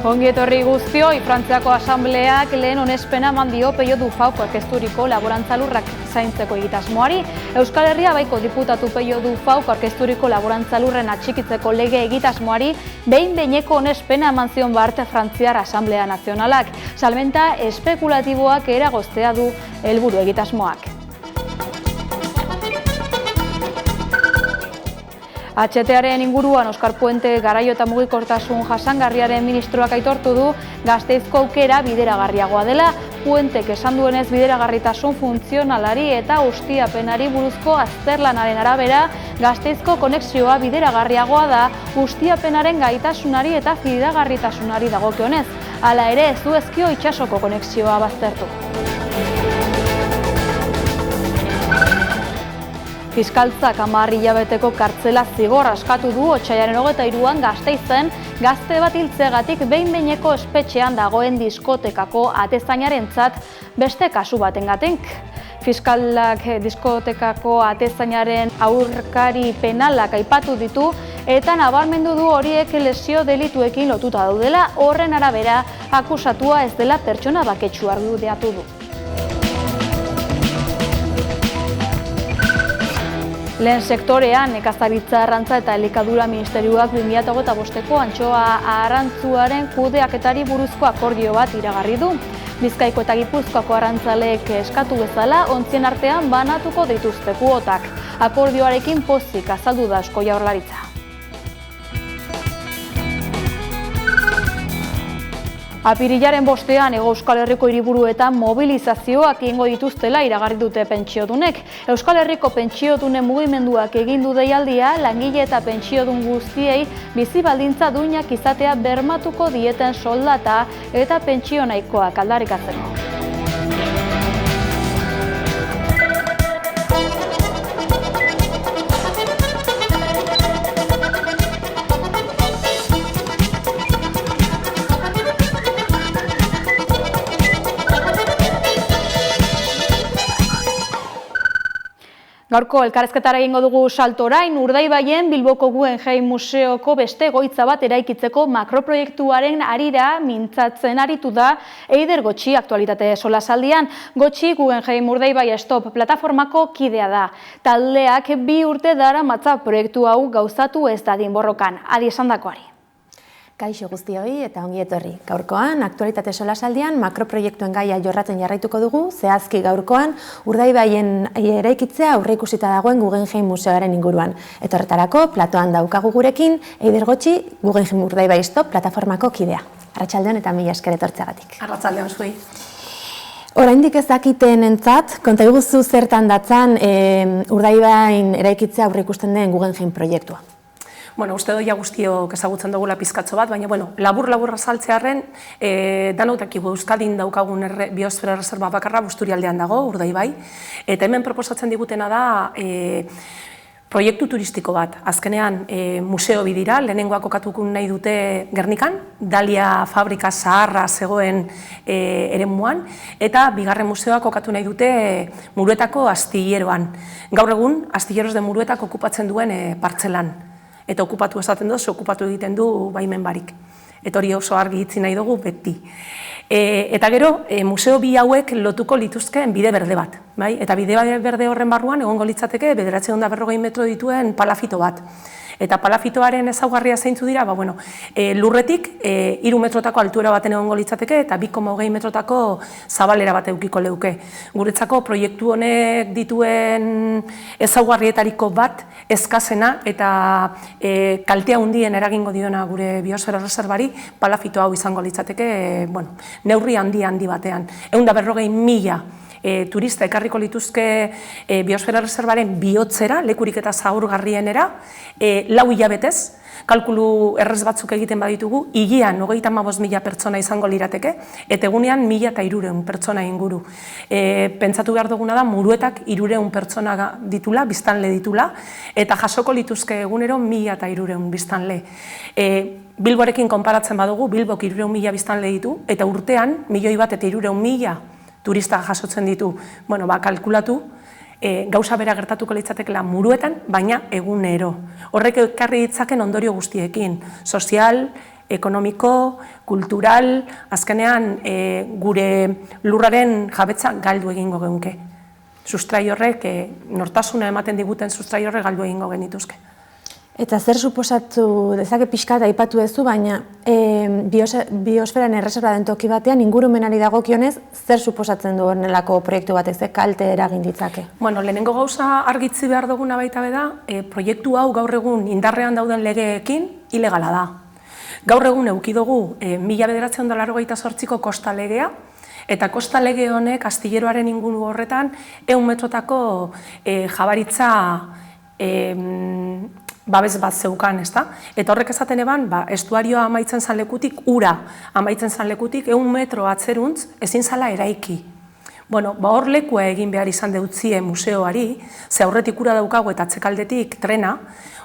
Ongi etorri guztioi, Frantziako Asambleak lehen onespena eman dio Peio Dufauko aurkezturiko laborantzalurrak zaintzeko egitasmoari. Euskal Herria baiko diputatu Peio Dufauko aurkezturiko laborantzalurren atxikitzeko lege egitasmoari behin-behineko onespena eman zion bart Frantziar Asamblea Nazionalak. Salmenta espekulatiboak eragoztea du helburu egitasmoak. HTaren inguruan Oskar Puente Garaio eta Mugikortasun Jasangarriaren ministroak aitortu du Gasteizko aukera bideragarriagoa dela. Puentek esan duenez bideragarritasun funtzionalari eta ustiapenari buruzko azterlanaren arabera Gasteizko konexioa bideragarriagoa da ustiapenaren gaitasunari eta fidagarritasunari dagokionez. Hala ere ez du ezkio itsasoko konexioa baztertu. Fiskaltzak 10 hilabeteko kartzela zigor askatu du otsailaren 23an Gasteizen gazte bat hiltzeagatik behin-behineko espetxean dagoen diskotekako atezainarentzat beste kasu batengatik. Fiskalak diskotekako atezainaren aurkari penalak aipatu ditu eta nabarmendu du horiek lesio delituekin lotuta daudela. Horren arabera akusatua ez dela pertsona baketsu argudiatu du. Lehen sektorean, nekazaritza, arrantza eta elikadura ministerioak 2025ko antxoa arrantzuaren kudeaketari buruzko akordio bat iragarri du. Bizkaiko eta Gipuzkoako arrantzaleek eskatu bezala, ontzien artean banatuko dituzte kuotak. Akordioarekin pozik azaldu da Eusko Jaurlaritza. Apirilaren 5ean Hego Euskal Herriko hiriburuetan mobilizazioak egingo dituztela iragarri dute pentsiodunek. Euskal Herriko pentsiodunen mugimenduak egin du deialdia langile eta pentsiodun guztiei bizi baldintza duinak izatea bermatuko dieten soldata eta pentsio nahikoak aldarrikatzeko. Gaurko elkarrezketara egingo dugu saltorain, Urdaibaien Bilboko Guggenheim Museoko beste egoitza bat eraikitzeko makroproiektuaren harira mintzatzen aritu da Eider Gotxi aktualitate solasaldian. Gotxi Guggenheim Urdaibai Stop plataformako kidea da. Taldeak 2 urte daramatza proiektu hau gauzatu ez dadin borrokan. Adi esandakoari. Kaixo guztioi eta ongi etorri. Gaurkoan, aktualitate solasaldian makroproiektuen gaia jorratzen jarraituko dugu, zehazki gaurkoan Urdaibaien eraikitzea aurreikusita dagoen Guggenheim Museoaren inguruan. Eta horretarako, platoan daukagu gurekin, Eider Gotxi, Guggenheim Urdaibai Stop plataformako kidea. Arratsaldeon eta mila esker etortzeagatik. Arratsaldeon zuei. Oraindik ez dakitenentzat, konta iguzu zertan datzan Urdaibain eraikitzea aurreikusten den Guggenheim proiektua. Uste doia guztiok ezagutzen dugula pizkatxo bat, baina labur azaltzearren danok dakigu Euskadin daukagun biosfera reserva bakarra Busturialdean dago, Urdaibai, eta hemen proposatzen digutena da proiektu turistiko bat. Azkenean museo bi dira, lehenengoa kokatuko nahi dute Gernikan, Dalia fabrika zaharra zegoen eremuan, eta bigarren museoa kokatu nahi dute Muruetako astilleroan. Gaur egun, astilleros de Muruetak okupatzen duen partzelan. Eta okupatu esaten dut, okupatu egiten du baimen barik. Eta hori oso argi itzi nahi dugu beti. Eta gero, museo bi hauek lotuko lituzkeen bide berde bat. Eta bide berde horren barruan egongo litzateke 940 metro dituen palafito bat. Eta palafitoaren ezaugarria zeintzu dira, lurretik 3 metrotako altuera baten egongo litzateke eta 2,20 metrotako zabalera bat edukiko leuke. Guretzako proiektu honek dituen ezaugarrietariko bat eskasena eta kaltea handien eragingo diona gure biosfera reserbari palafito hau izango litzateke neurri handi batean. 140.000 turista ekarriko lituzke biosfera reserbaren bihotzera, lekurik eta zaurgarrienera, 4 hilabetez, kalkulu errez batzuk egiten baditugu, hilean 35.000 pertsona izango lirateke, eta egunean 1.300 pertsona inguru. Pentsatu behar duguna da, Muruetak 300 pertsona ditula, biztanle ditula, eta jasoko lituzke egunero 1.300 biztanle. Bilborekin konparatzen badugu, Bilbok 300.000 biztanle ditu, eta urtean 1.300.000 turista jasotzen ditu. Kalkulatu, gauza bera gertatuko litzatekela Muruetan, baina egunero. Horrek ekarri ditzaken ondorio guztiekin, sozial, ekonomiko, kultural, azkenean gure lurraren jabetza galdu egingo geunke. Sustrai horrek, nortasuna ematen diguten sustrai horrek galdu egingo genituzke. Eta zer suposatu dezake pixka da aipatu duzu, baina biosferan erreserba den toki batean ingurumenari dagokionez zer suposatzen du honelako proiektu batek, ze kalte eragin ditzake? Bueno, lehenengo gauza argitzi behar duguna baita beda, proiektu hau gaur egun indarrean dauden legeekin ilegala da. Gaur egun eduki dugu 1998ko kosta legea, eta kosta lege honek astilleroaren inguru horretan 100 metrotako jabaritza babes bat zeukan, ezta? Eta horrek esaten eban, estuarioa amaitzen zan lekutik, ura amaitzen zan lekutik, 100 metro atzeruntz ezin zala eraiki. Bueno, hor lekua egin behar izan deutzie museoari, ze aurretik ura daukagu eta atzekaldetik trena,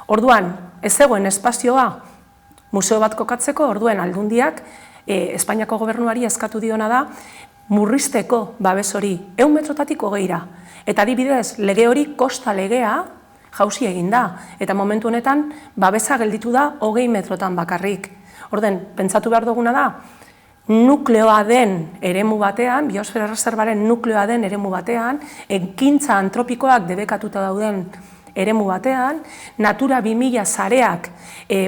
orduan ez zegoen espazioa museo bat kokatzeko, orduan aldundiak Espainiako gobernuari eskatu diona da murrizteko babes hori 100 metrotatik 20ra. Eta adibidez, lege hori kosta legea jauzi egin da, eta momentu honetan babesa gelditu da 20 metrotan bakarrik. Orden, pentsatu behar duguna da, nukleoa den eremu batean, biosfera erreserbaren nukleoa den eremu batean, ekintza antropikoak debekatuta dauden eremu batean, Natura 2000 sareak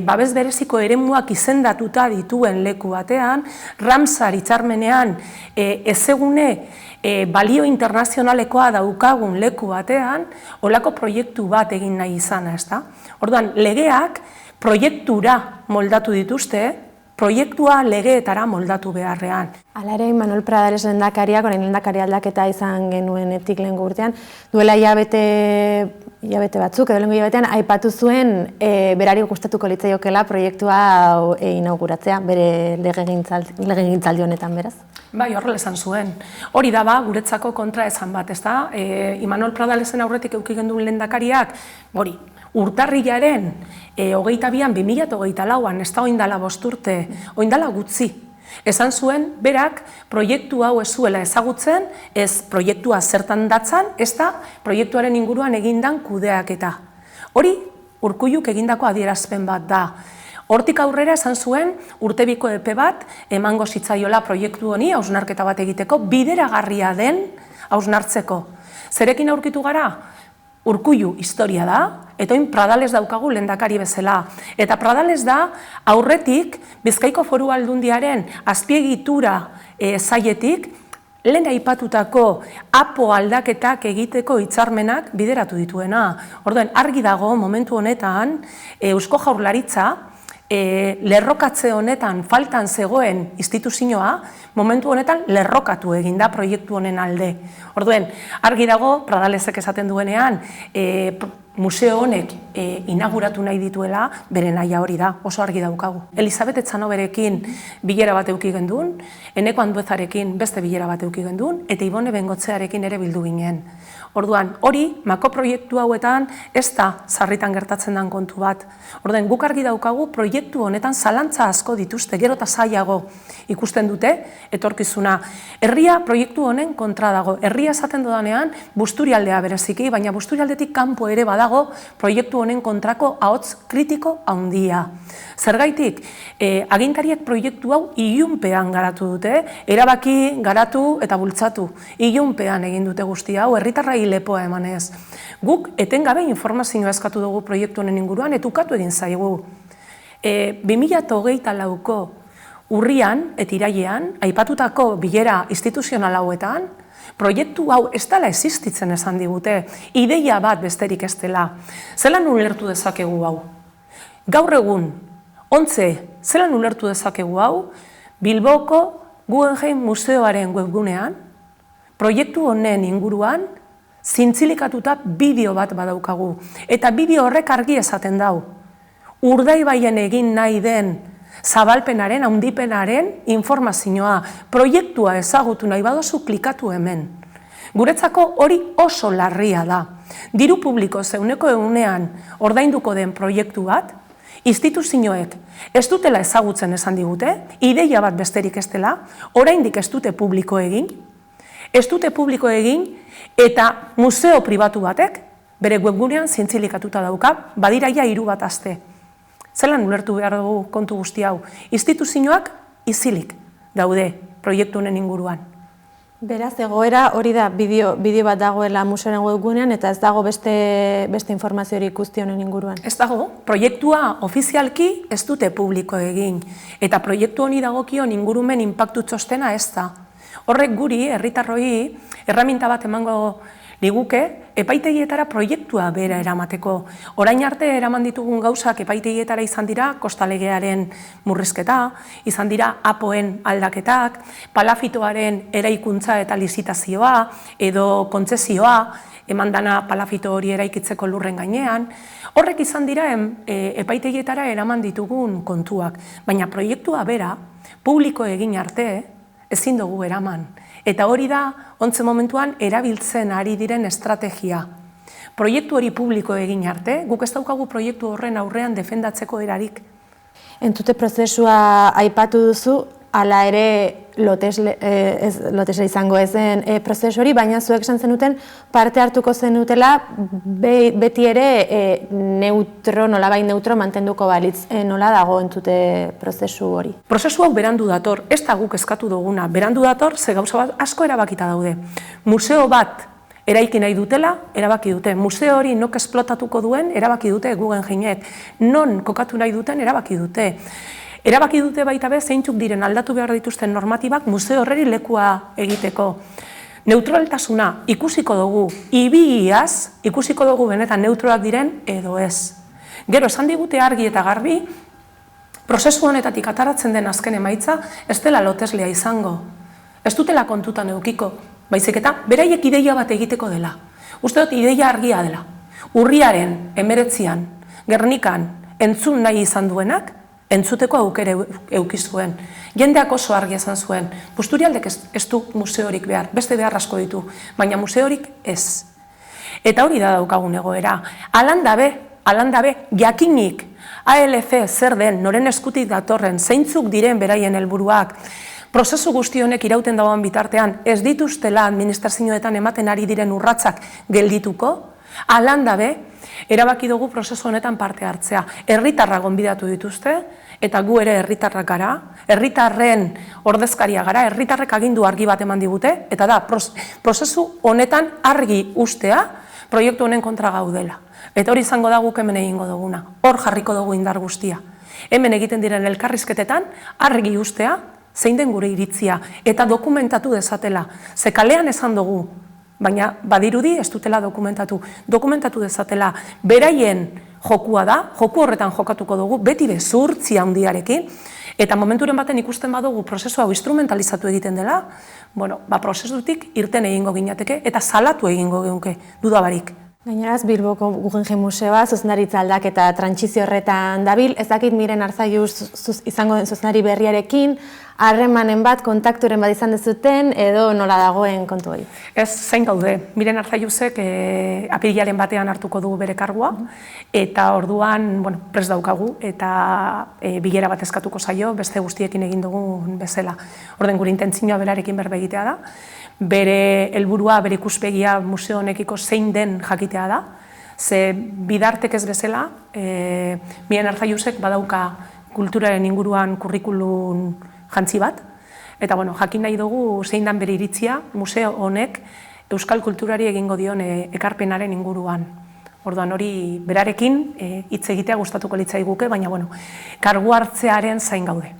babes bereziko eremuak izendatuta dituen leku batean, Ramsar hitzarmenean ezegune balio internazionalekoa daukagun leku batean, olako proiektu bat egin nahi izana, ezta? Orduan, legeak proiektura moldatu dituzte, proiektua legeetara moldatu beharrean. Hala ere, Imanol Pradales lehendakariak, orain lehendakari aldaketa izan genuenetik lehengo urtean, duela hilabete batzuk, edo lehengo hilabetean, aipatu zuen berari gustatuko litzaiokeela proiektua inauguratzea, bere legegintzaldi honetan, beraz? Bai, horrela esan zuen. Hori da guretzako kontra esan bat, ezta? Imanol Pradalesen aurretik eduki genduen lehendakariak, hori, urtarrilaren 22an 2024an, ez da oindala 5 urte, oindala gutxi. Esan zuen, berak proiektu hau ez zuela ezagutzen, ez proiektua zertan datzan, ez da proiektuaren inguruan egindan kudeaketa. Hori, Urkulluk egindako adierazpen bat da. Hortik aurrera esan zuen, urtebiko epe bat emango zitzaiola proiektu honi, hausnarketa bat egiteko, bideragarria den hausnartzeko. Zerekin aurkitu gara? Urkullu historia da, eta oin Pradales daukagu lehendakari bezala. Eta Pradales da, aurretik, Bizkaiko Foru Aldundiaren azpiegitura zailetik, lehen aipatutako apo aldaketak egiteko hitzarmenak bideratu dituena. Orduan, argi dago, momentu honetan, Eusko Jaurlaritza, lerrokatze honetan faltan zegoen instituzioa, momentu honetan lerrokatu eginda proiektu honen alde. Orduen, argi dago, Pradalesek esaten duenean, museo honek inauguratu nahi dituela, bere nahia hori da, oso argi daukagu. Elizabeth Etxanoberekin bilera bat eduki gendun, Eneko Anduezarekin beste bilera bat eduki gendun, eta Ibone Bengotzearekin ere bildu ginen. Orduan, hori, makoproiektu hauetan ez da sarritan gertatzen den kontu bat. Orduan, guk argi daukagu proiektu honetan zalantza asko dituzte, gero eta zailago ikusten dute, etorkizuna. Herria proiektu honen kontra dago. Herria esaten dodanean, Busturialdea bereziki, baina Busturialdetik kanpo ere badago proiektu honen kontrako ahots kritiko handia. Zergaitik, agintariek proiektu hau ilunpean garatu dute, erabaki, garatu eta bultzatu. Ilunpean egin dute guzti hau, herritarrai lepoa emanez. Guk etengabe informazioa eskatu dugu proiektu honen inguruan, eta ukatu egin zaigu. 2024ko urrian eta irailean, aipatutako bilera instituzional hauetan, proiektu hau ez dela existitzen esan digute, ideia bat besterik ez dela. Zelan ulertu dezakegu hau? Gaur egun, ontze, zelan ulertu dezakegu hau? Bilboko Guggenheim Museoaren webgunean, proiektu honen inguruan, zintzilikatuta bideo bat badaukagu. Eta bideo horrek argi esaten dau. Urdaibaien egin nahi den zabalpenaren, handipenaren informazioa, proiektua ezagutu nahi badozu klikatu hemen. Guretzako hori oso larria da. Diru publiko zeuneko egunean ordainduko den proiektu bat, instituzioek ez dutela ezagutzen esan digute, ideia bat besterik ez dela, oraindik ez dute publiko egin, eta museo pribatu batek, bere webgunean zintzilikatuta dauka, badiraia 3 aste. Zelan ulertu behar dugu kontu guzti hau? Instituzioak izilik daude proiektu honen inguruan. Beraz, egoera hori da bideo bat dagoela museoaren webgunean eta ez dago beste informaziorik guzti honen inguruan. Ez dago, proiektua ofizialki ez dute publiko egin eta proiektu honi dagokion ingurumen inpaktu txostena ez da. Horrek guri, herritarroi, erraminta bat emango liguke, epaitegietara proiektua bera eramateko. Orain arte eraman ditugun gauzak epaitegietara izan dira kostalegearen murrizketa, izan dira apoen aldaketak, palafitoaren eraikuntza eta lizitazioa edo kontzesioa, emandana palafito hori eraikitzeko lurren gainean. Horrek izan dira epaitegietara eraman ditugun kontuak, baina proiektua bera publiko egin arte ezin dugu eraman. Eta hori da, ontze momentuan, erabiltzen ari diren estrategia. Proiektu hori publiko egin arte, guk ez daukagu proiektu horren aurrean defendatzeko erarik. Entute prozesua aipatu duzu, hala ere lotesle izango ezen prozesu hori, baina zuek esan zenuten parte hartuko zenutela beti ere nolabait neutro mantenduko balitz. Nola dago entute prozesu hori? Prozesu hau berandu dator, ez da guk eskatu duguna. Berandu dator, ze gauza bat asko erabakita daude. Museo bat eraiki nahi dutela, erabaki dute. Museo hori nok esplotatuko duen, erabaki dute Guggenheimek. Non kokatu nahi duten, erabaki dute. Erabaki dute baita be, zeintzuk diren aldatu behar dituzten normatibak museo horreri lekua egiteko. Neutraltasuna ikusiko dugu, ibiaz ikusiko dugu benetan neutralak diren edo ez. Gero, esan digute argi eta garbi, prozesu honetatik ataratzen den azken emaitza, ez dela loteslea izango. Ez dutela kontutan edukiko, baizik eta beraiek ideia bat egiteko dela. Uste dut ideia argia dela. Urriaren 19an, Gernikan entzun nahi izan duenak, entzuteko aukere eukizuen. Jendeak oso argi esan zuen, Busturialdek ez du museorik behar, beste behar asko ditu, baina museorik ez. Eta hori da daukagun egoera. Alandabe, jakinik, ALC zer den, noren eskutik datorren, zeintzuk diren beraien helburuak, prozesu guzti honek irauten dagoen bitartean, ez dituztela administrazioetan ematen ari diren urratsak geldituko, alandabe, erabaki dugu prozesu honetan parte hartzea. Herritarra gonbidatu dituzte, eta gu ere herritarrak gara, herritarren ordezkaria gara, herritarrek agindu argi bat eman digute, eta da, prozesu honetan argi ustea, proiektu honen kontra gaudela. Eta hori izango da guk hemen egingo duguna, hor jarriko dugu indar guztia. Hemen egiten diren elkarrizketetan, argi ustea, zein den gure iritzia, eta dokumentatu dezatela. Ze kalean esan dugu, baina badirudi ez dutela dokumentatu dezatela. Beraien jokua da, joku horretan jokatuko dugu, beti bezurtzi handiarekin, eta momenturen baten ikusten badugu prozesu hau instrumentalizatu egiten dela, prozesutik irten egingo ginateke eta salatu egingo geunke, dudabarik. Gaineraz, Bilboko Guggenheim Museoa zuzendaritza aldaketa trantsizio horretan dabil, ez dakit Miren Arzalluz izango den zuzendari berriarekin, harremanen bat, kontakturen bat izan dezuten, edo nola dagoen kontu hori? Ez, zain gaude. Miren Arzalluzek apirilaren batean hartuko dugu bere kargua, eta orduan prest daukagu, eta bilera bat eskatuko zaio, beste guztiekin egin dugun bezala. Orden gure intentzioa berarekin berba egitea da, bere helburua, bere ikuspegia museo honekiko zein den jakitea da, ze bidartek ez bezala, Miren Arzalluzek badauka kulturaren inguruan kurrikulum jantzi bat, eta jakin nahi dugu zein dan bere iritzia museo honek euskal kulturari egingo dion ekarpenaren inguruan. Orduan hori berarekin hitz egitea gustatuko litzaiguke, baina kargu hartzearen zain gaude.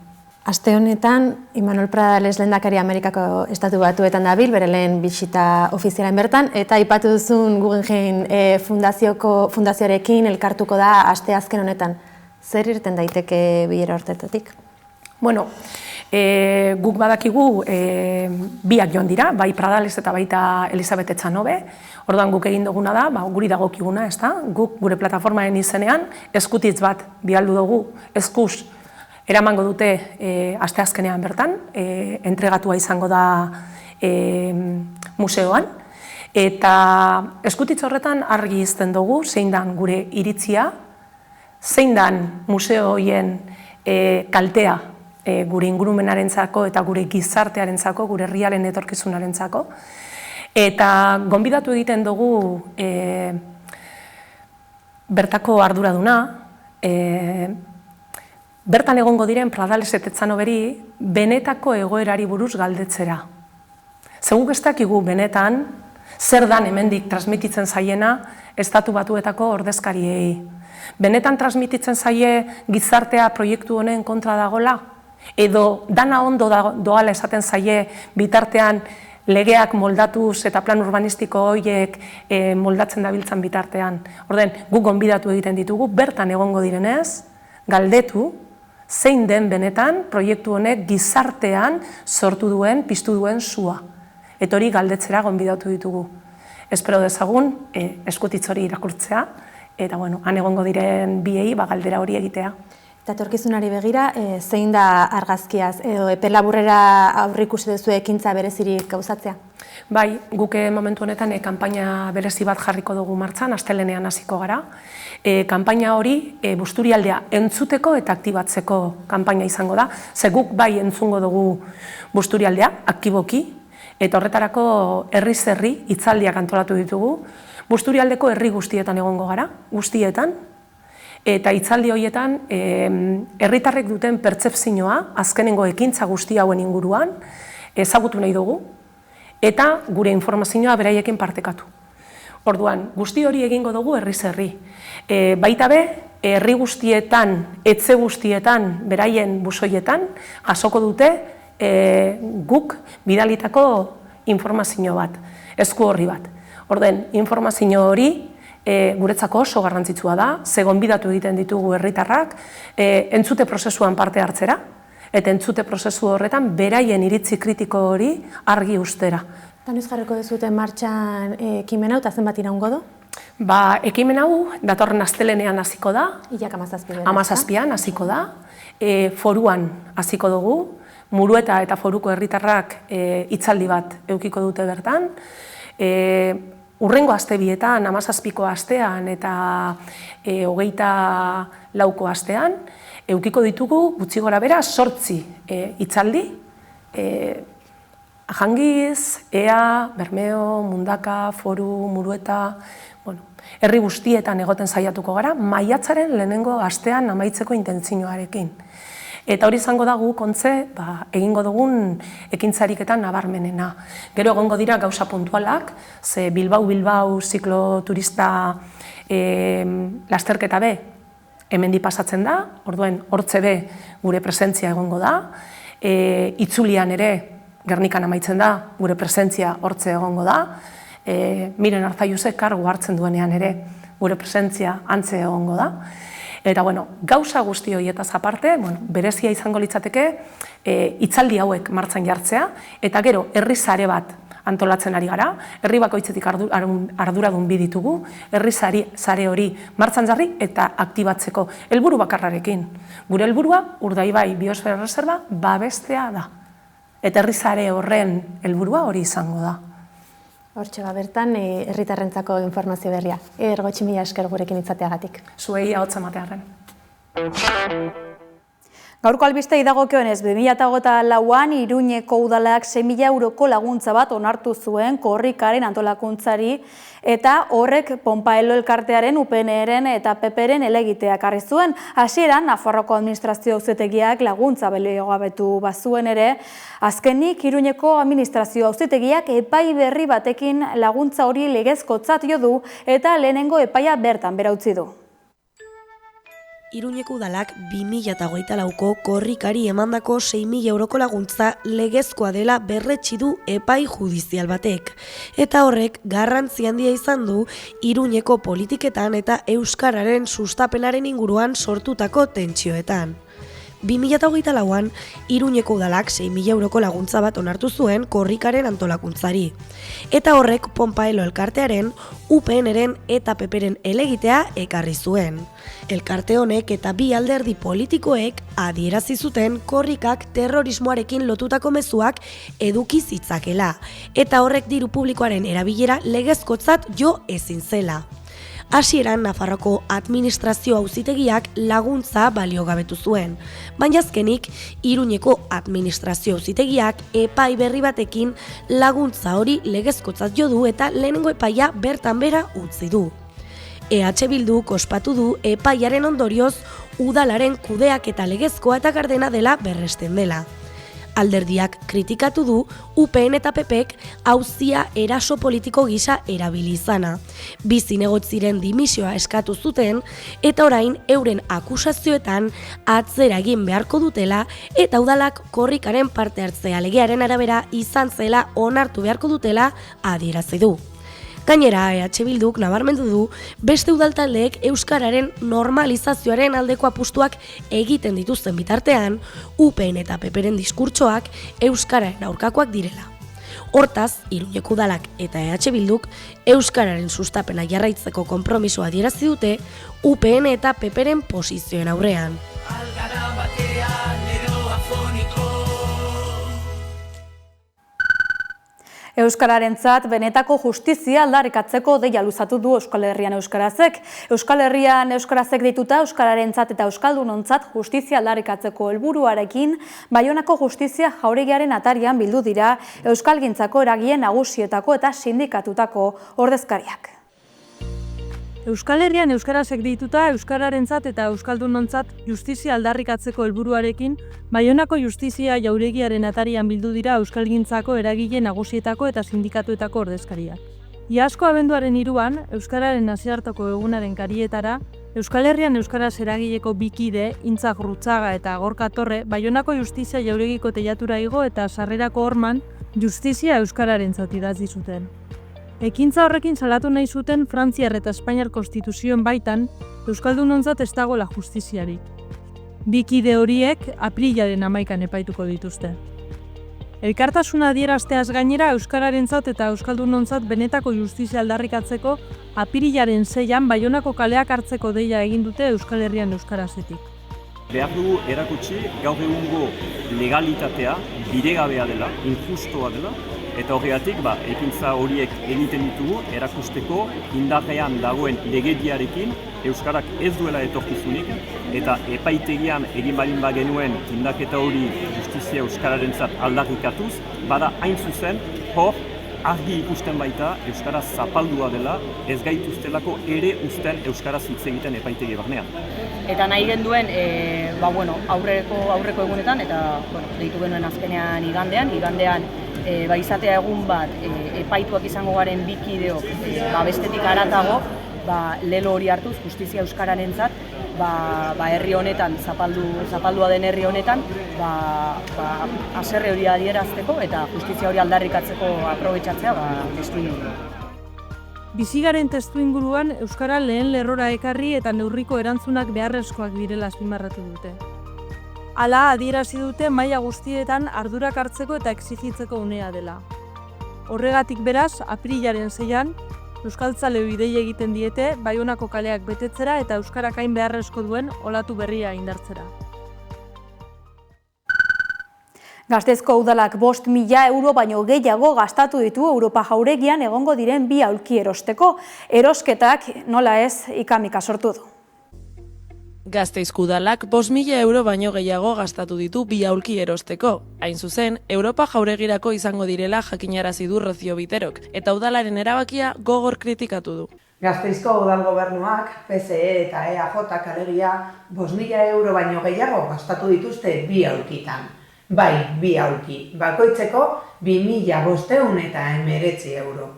Aste honetan, Imanol Pradales lehendakari Amerikako Estatu Batuetan dabil, bere lehen bisita ofizialen bertan, eta aipatu duzun Guggenheim fundazioarekin elkartuko da aste azken honetan. Zer irten daiteke bilera horretatik? Guk badakigu biak joan dira, bai Pradales eta baita Elizabeth Etxanobe. Orduan guk egin duguna da, guri dagokiguna, guk gure plataformaren izenean eskutitz bat bialdu dugu, eskuz eramango dute asteazkenean bertan, entregatua izango da museoan, eta eskutitz horretan argi izten dugu, zein dan gure iritzia, zein dan museo horien kaltea gure ingurumenarentzako eta gure gizartearentzako, gure herriaren etorkizunarentzako, eta gonbidatu egiten dugu bertako arduraduna, bertan egongo diren Pradales eta Etxanoberi benetako egoerari buruz galdetzera. Zeguk ez dakigu benetan, zer dan hemendik transmititzen zaiena Estatu Batuetako ordezkariei. Benetan transmititzen zaie gizartea proiektu honen kontra dagola? Edo dana ondo doala esaten zaie bitartean legeak moldatuz eta plan urbanistiko horiek moldatzen dabiltzan bitartean. Orden, guk gonbidatu egiten ditugu, bertan egongo direnez, galdetu, zein den benetan proiektu honek gizartean sortu duen, piztu duen sua. Eta hori galdetzera gonbidatu ditugu. Espero dezagun, eskutitz hori irakurtzea, eta han egongo diren biei galdera hori egitea. Eta etorkizunari begira, zein da argazkiaz, edo epe laburrera aurreikusi duzu ekintza berezirik gauzatzea? Bai, guk momentu honetan kanpaina berezi bat jarriko dugu martxan, astelehenean hasiko gara. Kanpaina hori Busturialdea entzuteko eta aktibatzeko kanpaina izango da, ze guk bai entzungo dugu Busturialdea, aktiboki, eta horretarako herriz herri hitzaldiak antolatu ditugu. Busturialdeko herri guztietan egongo gara, guztietan, eta hitzaldi horietan herritarrek duten pertzepzioa azkenengo ekintza guzti hauen inguruan ezagutu nahi dugu, eta gure informazioa beraiekin partekatu. Orduan, guzti hori egingo dugu herriz herri. Baita be, herri guztietan, etxe guztietan, beraien busoietan, jasoko dute guk bidalitako informazio bat, esku horri bat. Orden, informazio hori guretzako oso garrantzitsua da, ze gonbidatu egiten ditugu herritarrak, entzute prozesuan parte hartzera, eta entzute prozesu horretan beraien iritzi kritiko hori argi ustera. Eta noiz jarriko duzute martxan ekimen hau, eta zenbat iraungo du? Ekimen hau datorren astelehenean hasiko da. Ilak 17. 17an hasiko da. Foruan hasiko dugu, Murueta eta Foruko herritarrak hitzaldi bat edukiko dute bertan. Urrengo aste bietan, 17ko astean eta 24ko astean, edukiko ditugu gutxi gora bera 8 hitzaldi. Ajangiz, Ea, Bermeo, Mundaka, Foru, Murueta, herri guztietan egoten saiatuko gara, maiatzaren lehenengo astean amaitzeko intentzioarekin. Eta hori izango da guk ontze, egingo dugun ekintzariketan nabarmenena. Gero egongo dira gauza puntualak, ze Bilbao zikloturista lasterketa be, hemendi pasatzen da, orduen hortze be gure presentzia egongo da, itzulian ere Gernikan amaitzen da, gure presentzia hortze egongo da, Miren Arzaiuzek kargu hartzen duenean ere gure presentzia antze egongo da. Eta gauza guzti horietaz aparte, berezia izango litzateke hitzaldi hauek martxan jartzea, eta gero herri sare bat antolatzen ari gara, herri bakoitzetik arduradun bi ditugu, herri sare hori martxan jarri eta aktibatzeko helburu bakarrarekin. Gure helburua Urdaibai Biosfera Erreserba babestea da. Eta herri sare horren helburua hori izango da. Hortxe bertan, herritarrentzako informazio berria. Gotxi mila esker gurekin itzateagatik. Zuei ahotsa ematearren. Gaurko albistei dagokionez, 2024an Iruñeko udalak 6.000 euroko laguntza bat onartu zuen korrikaren antolakuntzari, eta horrek Ponpaelo elkartearen, UPNren eta PPren elegitea ekarri zuen. Hasieran, Nafarroako administrazio auzitegiak laguntza baliogabetu bazuen ere, azkenik Iruñeko administrazio auzitegiak epai berri batekin laguntza hori legezkotzat jo du eta lehenengo epaia bertan bera utzi du. Iruñeko udalak 2024ko korrikari emandako 6.000 euroko laguntza legezkoa dela berretsi du epai judizial batek. Eta horrek garrantzi handia izan du Iruñeko politiketan eta euskararen sustapenaren inguruan sortutako tentsioetan. 2024an Iruñeko udalak 6.000 euroko laguntza bat onartu zuen korrikaren antolakuntzari. Eta horrek Ponpaelo elkartearen, UPNren eta PPren elegitea ekarri zuen. Elkarte honek eta bi alderdi politikoek adierazi zuten korrikak terrorismoarekin lotutako mezuak eduki zitzakela, eta horrek diru publikoaren erabilera legezkotzat jo ezin zela. Hasieran Nafarroko administrazio auzitegiak laguntza baliogabetu zuen, baina azkenik Iruñeko administrazio auzitegiak epai berri batekin laguntza hori legezkotzat jo du eta lehenengo epaia bertan bera utzi du. EH Bilduk ospatu du epaiaren ondorioz udalaren kudeak eta legezkoa eta gardena dela berresten dela. Alderdiak kritikatu du UPN eta PPek auzia eraso politiko gisa erabili izana. Bi zinegotziren dimisioa eskatu zuten eta orain euren akusazioetan atzera egin beharko dutela eta udalak korrikaren parte hartzea legearen arabera izan zela onartu beharko dutela adierazi du. Gainera, EH Bilduk nabarmendu du beste udaltaldeek euskararen normalizazioaren aldeko apustuak egiten dituzten bitartean, UPN eta PPren diskurtsoak euskararen aurkakoak direla. Hortaz, Iruñeko udalak eta EH Bilduk euskararen sustapena jarraitzeko konpromisoa adierazi dute UPN eta PPren posizioen aurrean. Euskararentzat benetako justizia aldarrikatzeko deia luzatu du Euskal Herrian Euskarazek. Euskal Herrian Euskarazek deituta Euskararentzat eta Euskaldunontzat justizia aldarrikatzeko helburuarekin Baionako Justizia Jauregiaren atarian bildu dira euskalgintzako eragile nagusietako eta sindikatutako ordezkariak. Euskal Herrian Euskarazek deituta Euskararentzat eta Euskaldunontzat justizia aldarrikatzeko helburuarekin Baionako Justizia Jauregiaren atarian bildu dira euskalgintzako eragile nagusietako eta sindikatuetako ordezkariak. Iazko abenduaren 3an, Euskararen nazioarteko egunaren karietara, Euskal Herrian Euskaraz eragileko bikide, Intzak Rutzaga eta Gorka Torre, Baionako Justizia Jauregiko teilatura igo eta sarrerako horman Justizia Euskararentzat idatzi zuten. Ekintza horrekin salatu nahi zuten Frantziar eta Espainiar konstituzioen baitan Euskaldunontzat ez dagoela justiziarik. Bikide horiek aprilaren 11an epaituko dituzte. Elkartasuna adierazteaz gainera Euskararentzat eta Euskaldunontzat benetako justizia aldarrikatzeko apirilaren 6an Baionako kaleak hartzeko deia egin dute Euskal Herrian Euskarazetik. Behar dugu erakutsi gaur egungo legalitatea bidegabea dela, injustoa dela, eta horregatik ekintza horiek egiten ditugu erakusteko indarrean dagoen legediarekin Euskarak ez duela etorkizunik eta epaitegian egin balin bagenuen tindaketa hori justizia Euskararentzat aldarrikatuz, bada hain zuzen hor argi ikusten baita Euskaraz zapaldua dela, ez gaituztelako ere uzten Euskaraz hitz egiten epaitegi barnean. Eta nahi genduen aurreko egunetan, eta deitu genuen azkenean igandean izatea egun bat epaituak izango garen bikideok bestetik haratago, lelo hori hartuz, justizia Euskararentzat, herri honetan, zapaldua den herri honetan, haserre hori adierazteko eta justizia hori aldarrikatzeko aprobetxatzea testuinguru. Bizigaren testuinguruan Euskara lehen lerrora ekarri eta neurriko erantzunak beharrezkoak direla azpimarratu dute. Hala adierazi dute maila guztietan ardurak hartzeko eta exigitzeko unea dela. Horregatik beraz, aprilaren 6an, euskaltzaleoi dei egiten diete Baionako kaleak betetzera eta euskarak hain beharrezko duen olatu berria indartzera. Gasteizko udalak 5.000 euro baino gehiago gastatu ditu Europa Jauregian egongo diren 2 aulki erosteko. Erosketak nola ez ikamika sortu du. Gasteizko udalak 5.000 euro baino gehiago gastatu ditu 2 aulki erosteko. Hain zuzen, Europa Jauregirako izango direla jakinarazi du Rocio Biterok, eta udalaren erabakia gogor kritikatu du. Gasteizko udal gobernuak, PSE eta EAJ alegia 5.000 euro baino gehiago gastatu dituzte 2 aulkitan. Bai, 2 aulki, bakoitzeko 2.519 euro.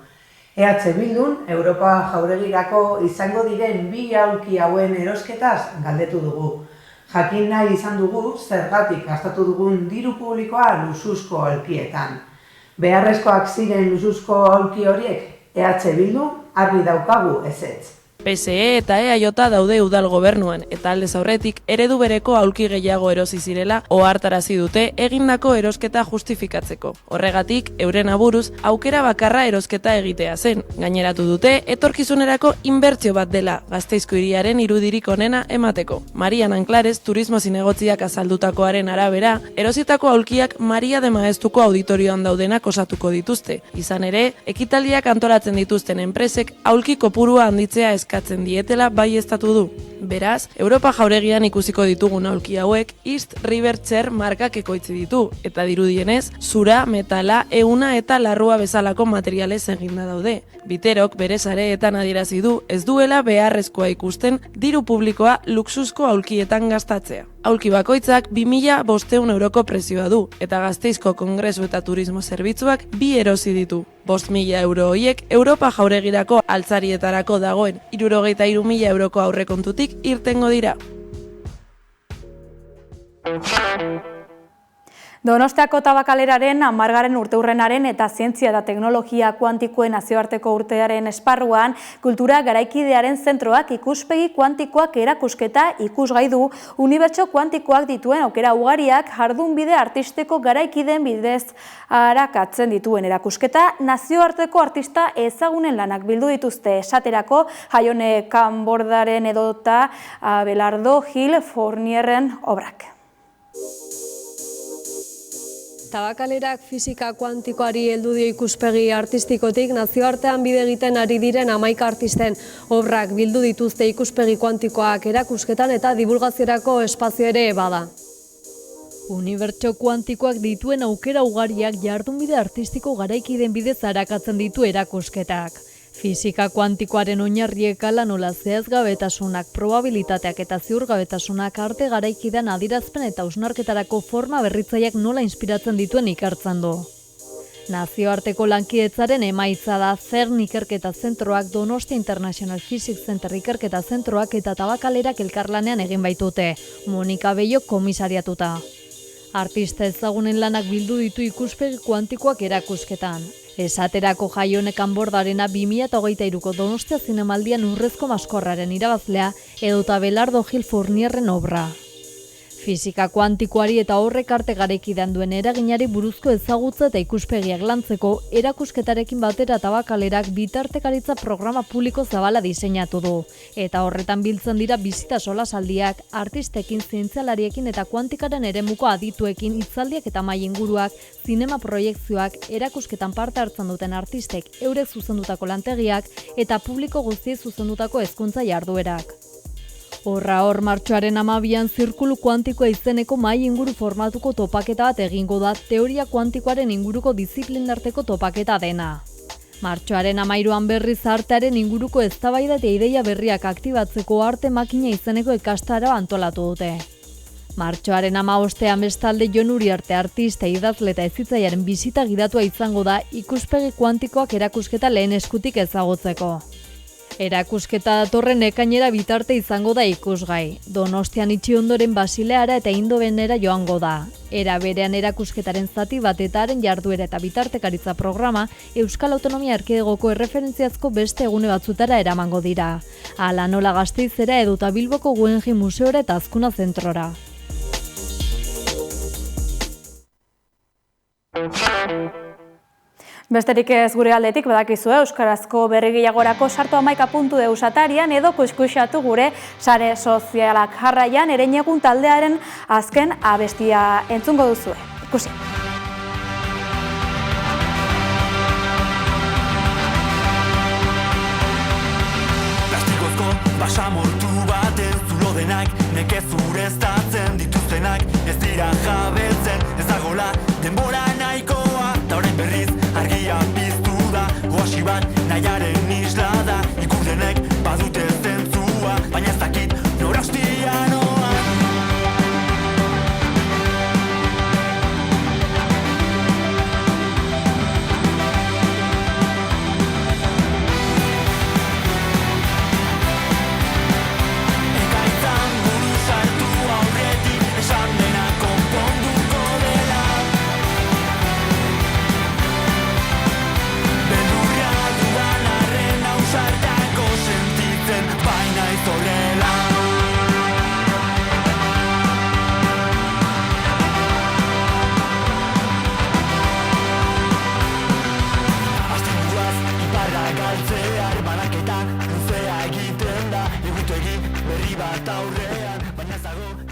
EH Bildun, Europa Jauregirako izango diren 2 aulki hauen erosketaz galdetu dugu. Jakin nahi izan dugu zergatik gastatu dugun diru publikoa luxuzko aulkietan. Beharrezkoak ziren luxuzko aulki horiek, EH Bildun argi daukagu ezetz. PSE eta EAJ daude udal gobernuan eta aldez aurretik eredu bereko aulki gehiago erosi zirela ohartarazi dute egindako erosketa justifikatzeko. Horregatik, euren aburuz aukera bakarra erosketa egitea zen. Gaineratu dute etorkizunerako inbertsio bat dela Gasteizko hiriaren irudirik onena emateko. Marian Anklares turismo zinegotziak azaldutakoaren arabera, erositako aulkiak Maria de Maestuko auditorioan daudenak osatuko dituzte. Izan ere, ekitaldiak antolatzen dituzten enpresek aulki kopurua handitzea eskatzen dietela baieztatu du. Beraz, Europa jauregian ikusiko ditugun aulki hauek East River Chair markak ekoitzi ditu, eta dirudienez, zura, metala, ehuna eta larrua bezalako materialez eginda daude. Biterok bere sareetan adierazi du ez duela beharrezkoa ikusten diru publikoa luxuzko aulkietan gastatzea. Aulki bakoitzak 2.500 euroko prezioa du, eta Gasteizko Kongresu eta Turismo Zerbitzuak 2 erosi ditu. 5.000 euro horiek Europa jauregirako altzarietarako dagoen 63.000 euroko aurrekontutik irtengo dira. Donostiako Tabakaleraren 10. urteurrenaren eta zientzia eta teknologia kuantikoen nazioarteko urtearen esparruan, kultura garaikidearen zentroak ikuspegi kuantikoak erakusketa ikusgai du unibertso kuantikoak dituen aukera ugariak jardunbide artistiko garaikideen bidez arakatzen dituen erakusketa nazioarteko artista ezagunen lanak bildu dituzte esaterako Jaione Kanbordaren edota Abelardo Gil Fournierren obrak. Tabakalerak fisika kuantikoari heldu dio ikuspegi artistikotik nazioartean bide egiten ari diren 11 artisten obrak bildu dituzte ikuspegi kuantikoak erakusketan eta divulgaziorako espazio ere bada. Unibertso kuantikoak dituen aukera ugariak jardunbide artistiko garaikideen bidez arakatzen ditu erakusketak. Fisika kuantikoaren oinarriek hala nola zehazgabetasunak, probabilitateak eta ziurgabetasunak arte garaikidean adierazpen eta hausnarketarako forma berritzaileak nola inspiratzen dituen ikertzen du. Nazioarteko lankidetzaren emaitza da CERN ikerketa zentroak, Donostia International Physics Center ikerketa zentroak eta Tabakalerak elkarlanean egin baitute, Monika Bello komisariatuta. Artista ezagunen lanak bildu ditu ikuspegi kuantikoak erakusketan. Esaterako Jaione Kanbordarena 2023ko Donostia Zinemaldian urrezko maskorraren irabazlea edota Abelardo Gil Fournierren obra. Fisika kuantikoari eta horrek arte garaikidean duen eraginari buruzko ezagutza eta ikuspegiak lantzeko erakusketarekin batera Tabakalerak bitartekaritza programa publiko zabala diseinatu du. Eta horretan biltzen dira bisita solasaldiak, artistekin, zientzialariekin eta kuantikaren eremuko adituekin hitzaldiak eta mahai inguruak, zinema proiekzioak, erakusketan parte hartzen duten artistek eurek zuzendutako lantegiak eta publiko guztiei zuzendutako hezkuntza jarduerak. Hor martxoaren 12an zirkulu kuantikoa izeneko mahai inguru formatuko topaketa bat egingo da teoria kuantikoaren inguruko diziplinarteko topaketa dena. Martxoaren 13an berriz artearen inguruko eztabaida eta ideia berriak aktibatzeko arte makina izeneko ikastaro antolatu dute. Martxoaren 15an bestalde Jon Uriarte artista, idazle eta hezitzailearen bisita gidatua izango da ikuspegi kuantikoak erakusketa lehen eskutik ezagutzeko. Erakusketa datorren ekainera bitarte izango da ikusgai. Donostian itxi ondoren Basileara eta Indobenera joango da. Era berean erakusketaren zati batetaren jarduera eta bitartekaritza programa Euskal Autonomia Erkidegoko erreferentziazko beste egune batzutara eramango dira. Hala nola Gasteizera edota Bilboko Guggenheim Museora eta Azkuna Zentrora. Besterik ez gure aldetik badakizu euskarazko berri gehiagorako sartu 11.eus atarian edo kuskuxatu gure sare sozialak jarraian Ereñegun taldearen azken abestia entzungo duzue. Ikusi. Plastikozko basamortu baten zulo denak nekez ureztatzen dituztenak ez dira jabetzen ez dagola denbora nahikoa eta orain berriz argia piztu da, oasi bat nahiaren isla da, ikurdenek badute zentzua, baina ez dakit nora hostia noa. Ekaitzan buru sartu aurretik, esan dena konponduko dela. Sartako sentitzen baina ez horrela. Asteburuaz iparra galtzea banaketan luzea egiten da egutegi berri bat aurrean, baina ez dago